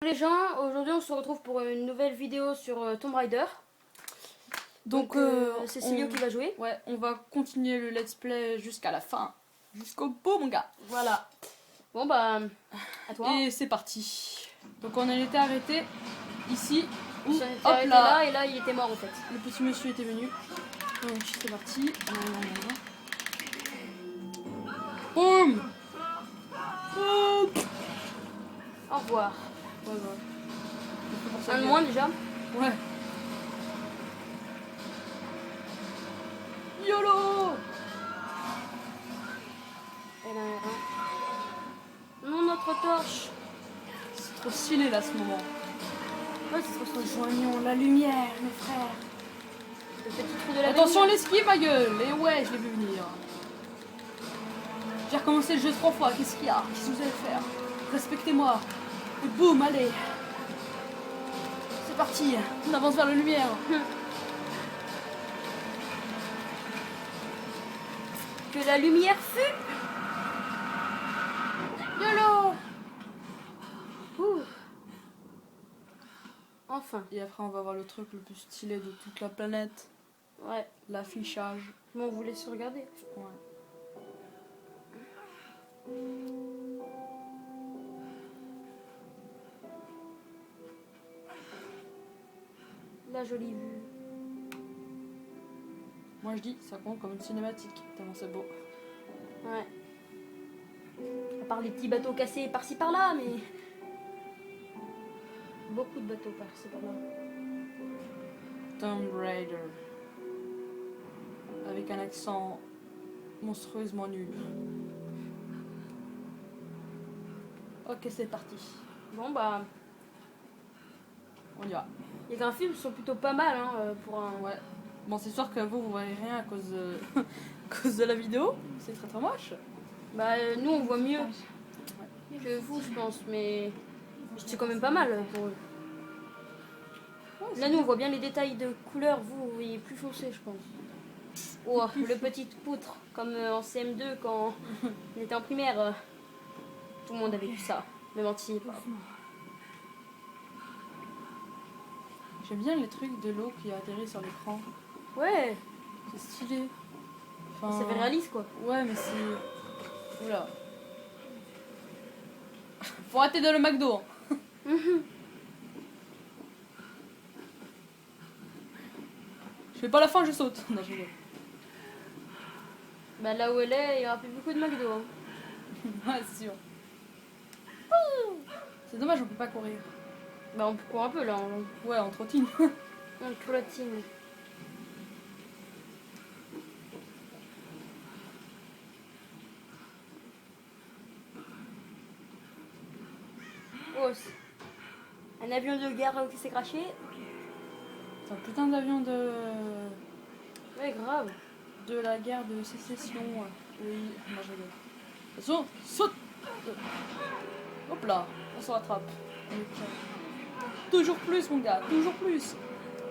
les gens, aujourd'hui on se retrouve pour une nouvelle vidéo sur Tomb Raider. Donc c'est Célio qui va jouer. Ouais, on va continuer le let's play jusqu'à la fin. Jusqu'au bout, mon gars. Voilà. Bon bah, à toi. Et c'est parti. Donc on a été arrêté ici. Où, On s'est hop arrêté là, là et là il était mort en fait. le petit monsieur était venu. Donc c'est parti. Boum. Boum. Au revoir. Ouais, ouais. Un de moins déjà. Ouais. YOLO. Et là, un. Non, notre torche. C'est trop stylé là ce moment. Ouais, c'est trop stylé. Rejoignons la lumière, mes frères. Le petit trou de la Attention lumière. l'esquive, ma gueule. Et ouais, je l'ai vu venir. J'ai recommencé le jeu 3 fois. Qu'est-ce qu'il y a? Qu'est-ce que vous allez faire? Respectez-moi. Et boum, allez. C'est parti. On avance vers la lumière. Que la lumière fut. YOLO. Ouh. Enfin. Et après, on va voir le truc le plus stylé de toute la planète. Ouais. L'affichage. Mais on vous laisse regarder. Ouais. La jolie vue. Moi, je dis, ça compte comme une cinématique. Tellement c'est beau. Ouais. À part les petits bateaux cassés par-ci par-là, mais. Beaucoup de bateaux par-ci par-là. Tomb Raider. Avec un accent monstrueusement nul. Ok, c'est parti. Bon bah. On y va. Les graphismes sont plutôt pas mal hein, pour un. Ouais. Bon, c'est sûr que vous voyez rien à cause de, à cause de la vidéo. C'est très très moche. Bah nous on voit mieux que vous je pense, mais c'est quand même pas mal pour eux. Là nous on voit bien les détails de couleur, vous voyez plus foncé je pense. Oh le petit poutre comme en CM2 quand on était en primaire. Tout le monde avait vu ça, même en petit. J'aime bien les trucs de l'eau qui atterrit sur l'écran. Ouais, C'est stylé. Enfin, ça fait réaliste quoi. Ouais, mais c'est. Oula. Faut arrêter de le McDo. Hein. Je fais pas la fin, je saute. Non, je rigole. Bah là où elle est, il y aura plus beaucoup de McDo. Hein. Ouais, c'est sûr. C'est dommage, on peut pas courir. Bah on court un peu là, Ouais, on trottine. on clotine. Oh, un avion de guerre qui s'est craché. C'est un putain d'avion de. Ouais, grave. De la guerre de sécession. Oui, moi je rigole. Attention, saute. Hop là, on se rattrape. Toujours plus, mon gars, toujours plus.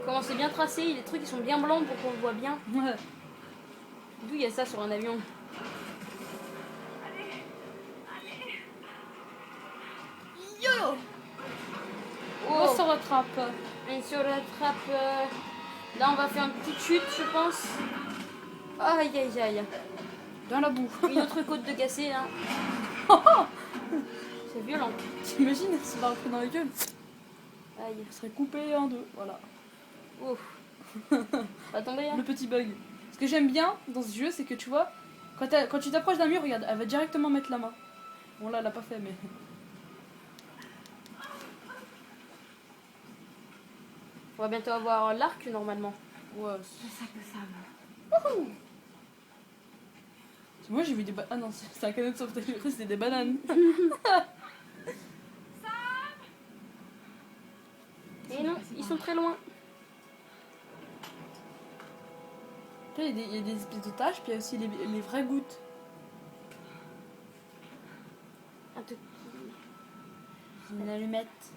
Comment c'est bien tracé, les trucs ils sont bien blancs pour qu'on le voit bien. Ouais. D'où il y a ça sur un avion? Yo. Oh, On se rattrape. on se rattrape. Là on va faire une petite chute je pense. Aïe aïe aïe. Dans la boue. Une autre côte de cassé là. C'est violent. T'imagines, elle se va rentrer dans la gueule. Aïe. Elle serait coupée en deux. Voilà. Ouf. Pas tomber hein. Le petit bug. Ce que j'aime bien dans ce jeu, c'est que tu vois, quand tu t'approches d'un mur, regarde, elle va directement mettre la main. Bon là, elle l'a pas fait, mais. On va bientôt avoir l'arc normalement. Ouais. Le sac de sable. Wouhou. Moi j'ai vu des bananes. Ah non, c'est un canot de sauvetage, j'ai cru que c'était des bananes. Et non, ils sont très loin. Après, il y a des espèces de taches, puis il y a aussi les vraies gouttes. Un Toki. Une allumette.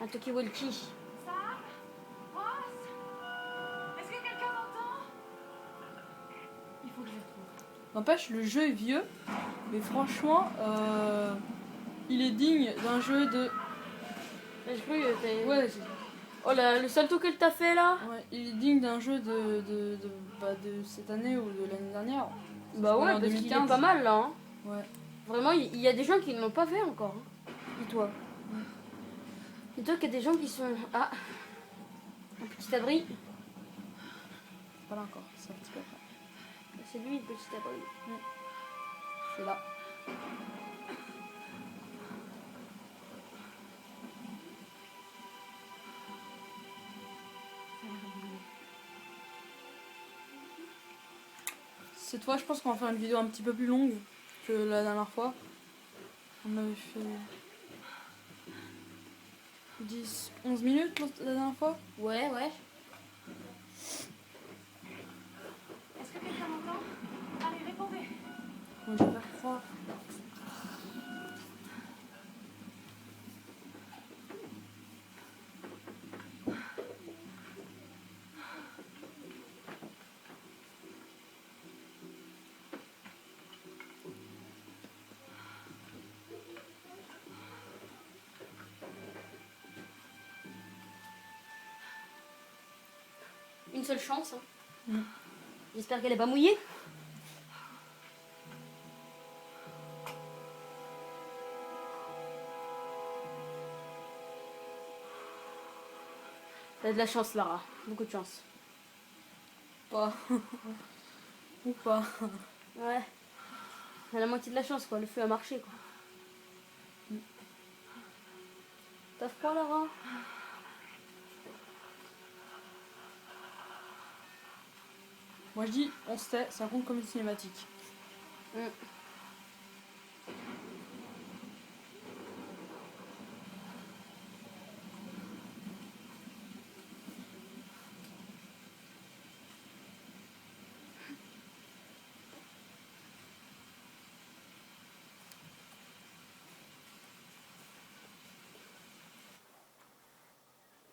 Un Toki Walkie. Est-ce que quelqu'un m'entend? Il faut que je le trouve. N'empêche, le jeu est vieux, mais franchement, il est digne d'un jeu de J'ai cru, Ouais, oh le salto que t'as fait là. ouais, il est digne d'un jeu de cette année ou de l'année dernière. Bah ouais, en parce qu'il est 2015. pas mal là. Hein. Ouais. Vraiment, il y a des gens qui ne l'ont pas fait encore. Hein. Dis-toi. Dis-toi qu'il y a des gens qui sont... Ah, un petit abri. Pas là encore, c'est un petit peu après. C'est lui le petit abri. C'est là. Cette fois, je pense qu'on va faire une vidéo un petit peu plus longue que la dernière fois. On avait fait 10, 11 minutes la dernière fois. Ouais. Est-ce que quelqu'un m'entend? Allez, répondez. Moi, je vais faire croire. Une seule chance. Hein. Mm. J'espère qu'elle est pas mouillée. T'as de la chance, Lara. Beaucoup de chance. Pas. Ou pas. Ouais. T'as la moitié de la chance, quoi. Le feu a marché, quoi. T'as froid, Lara? Moi, je dis, on se tait, ça compte comme une cinématique. Mm.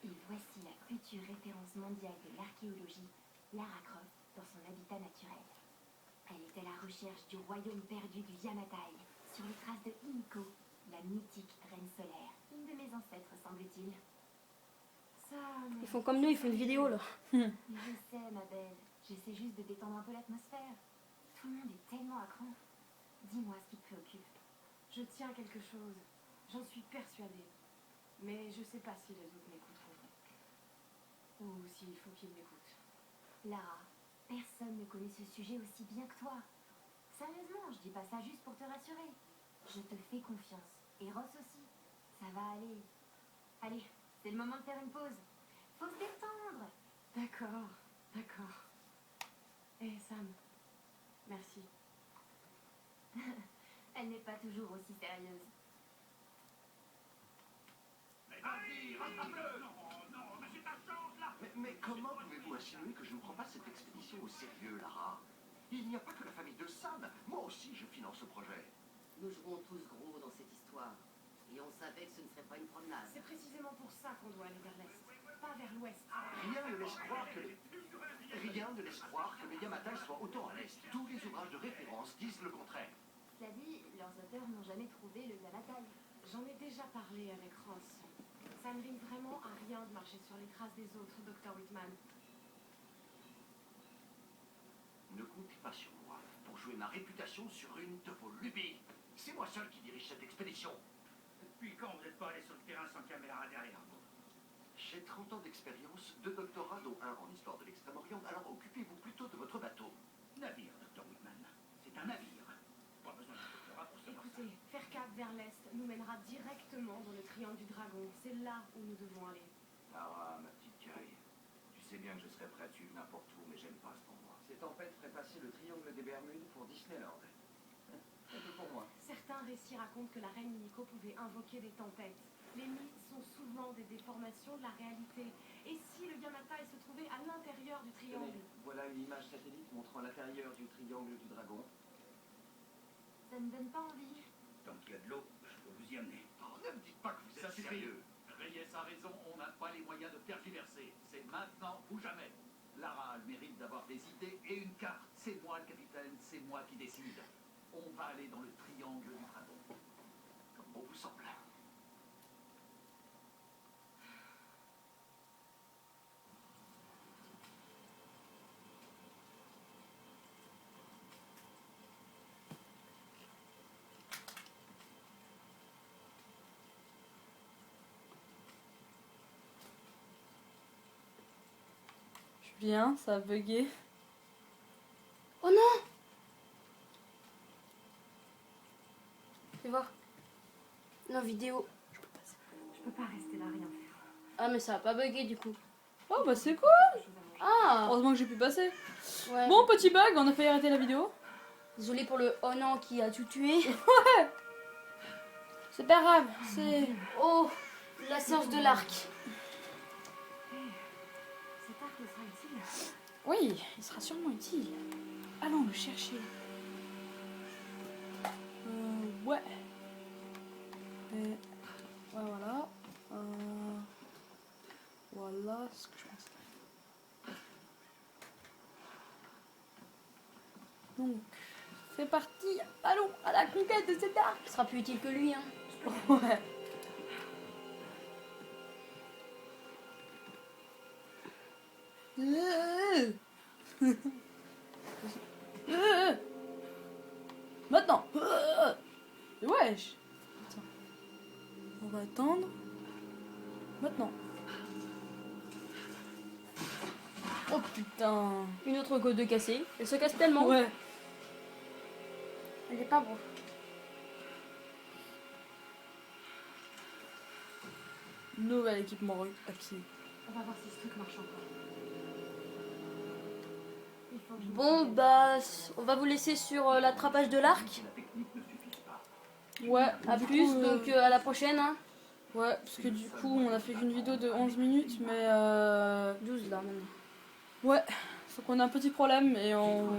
Et voici la future référence mondiale de l'archéologie, Lara Croft, dans son habitat naturel. Elle est à la recherche du royaume perdu du Yamatai, sur les traces de Himiko, la mythique reine solaire, une de mes ancêtres, semble-t-il. Ça, mais... Ils font comme nous, ils font une vidéo, là. Je sais, ma belle. J'essaie juste de détendre un peu l'atmosphère. Tout le monde est tellement à cran. Dis-moi ce qui te préoccupe. Je tiens quelque chose. J'en suis persuadée. Mais je sais pas si les autres m'écouteront. Ou s'il faut qu'ils m'écoutent. Lara, personne ne connaît ce sujet aussi bien que toi. Sérieusement, je dis pas ça juste pour te rassurer. Je te fais confiance. Et Ross aussi. Ça va aller. Allez, c'est le moment de faire une pause. Faut se détendre. D'accord. Sam, merci. Elle n'est pas toujours aussi sérieuse. Mais comment pouvez-vous insinuer que je ne prends pas cette expédition au sérieux, Lara? Il n'y a pas que la famille de Sam. Moi aussi, je finance ce projet. Nous jouons tous gros dans cette histoire. Et on savait que ce ne serait pas une promenade. C'est précisément pour ça qu'on doit aller vers l'est, pas vers l'ouest. Rien ne laisse croire que les Yamatai soient autant à l'est. Tous les ouvrages de référence disent le contraire. Cela dit, leurs auteurs n'ont jamais trouvé le Yamatai. J'en ai déjà parlé avec Ross. Ça ne rime vraiment à rien de marcher sur les traces des autres, Dr. Whitman. Ne comptez pas sur moi pour jouer ma réputation sur une de vos lubies. C'est moi seul qui dirige cette expédition. Depuis quand vous n'êtes pas allé sur le terrain sans caméra derrière vous? J'ai 30 ans d'expérience, 2 doctorats, dont un en histoire de l'Extrême-Orient, alors occupez-vous plutôt de votre bateau. Navire, Dr. Whitman. C'est un navire. Pas besoin de doctorat pour savoir ça. Écoutez, faire cap vers l'est nous mènera directement dans le triangle du dragon. C'est là où nous devons aller. Ah, ma petite caille. Tu sais bien que je serais prêt à tuer n'importe où, mais j'aime pas cet endroit. Ces tempêtes feraient passer le triangle des Bermudes pour Disneyland. Un peu pour moi. Certains récits racontent que la reine Himiko pouvait invoquer des tempêtes. Les mythes sont souvent des déformations de la réalité. Et si le Yamatai se trouvait à l'intérieur du triangle? Voilà une image satellite montrant l'intérieur du triangle du dragon. Ça ne donne pas envie. Tant qu'il y a de l'eau, je peux vous y amener. Oh, ne me dites pas que vous Ça êtes suffit. sérieux. Reyes a raison, on n'a pas les moyens de tergiverser. C'est maintenant ou jamais. Lara a le mérite d'avoir des idées et une carte. C'est moi le capitaine, c'est moi qui décide. On va aller dans le triangle du dragon. Comme bon vous semble. Bien, ça a bugué. Oh non! Fais voir. Non, vidéo. Je peux pas rester là, rien faire. Ah, mais ça a pas bugué du coup. Oh bah c'est cool. Quelque chose à manger. Ah! Heureusement que j'ai pu passer. Ouais. Bon, petit bug, on a failli arrêter la vidéo. Désolé pour le oh non qui a tout tué. C'est pas grave, c'est... Oh! La séance de l'arc. Cet arc me sera utile. Oui, il sera sûrement utile. Allons le chercher. Ouais. Ouais, voilà. Voilà ce que je pense. Donc, c'est parti. Allons à la conquête de cet arc. Ce sera plus utile que lui, hein. Ouais. Maintenant. Wesh. Attends. On va attendre. Maintenant. Oh putain. Une autre côte de cassée. Elle se casse tellement. Ouais. Elle est pas beau. Nouvel équipement acquis. On va voir si ce truc marche encore. Il faut que je me Bon, souvienne. bah, on va vous laisser sur l'attrapage de l'arc. La technique ne suffit pas. Ouais. À du plus, coup, donc à la prochaine. Hein. ouais, parce que du coup, on a fait qu'une vidéo de 11 minutes, mais 12 là maintenant. ouais, faut qu'on a un petit problème et on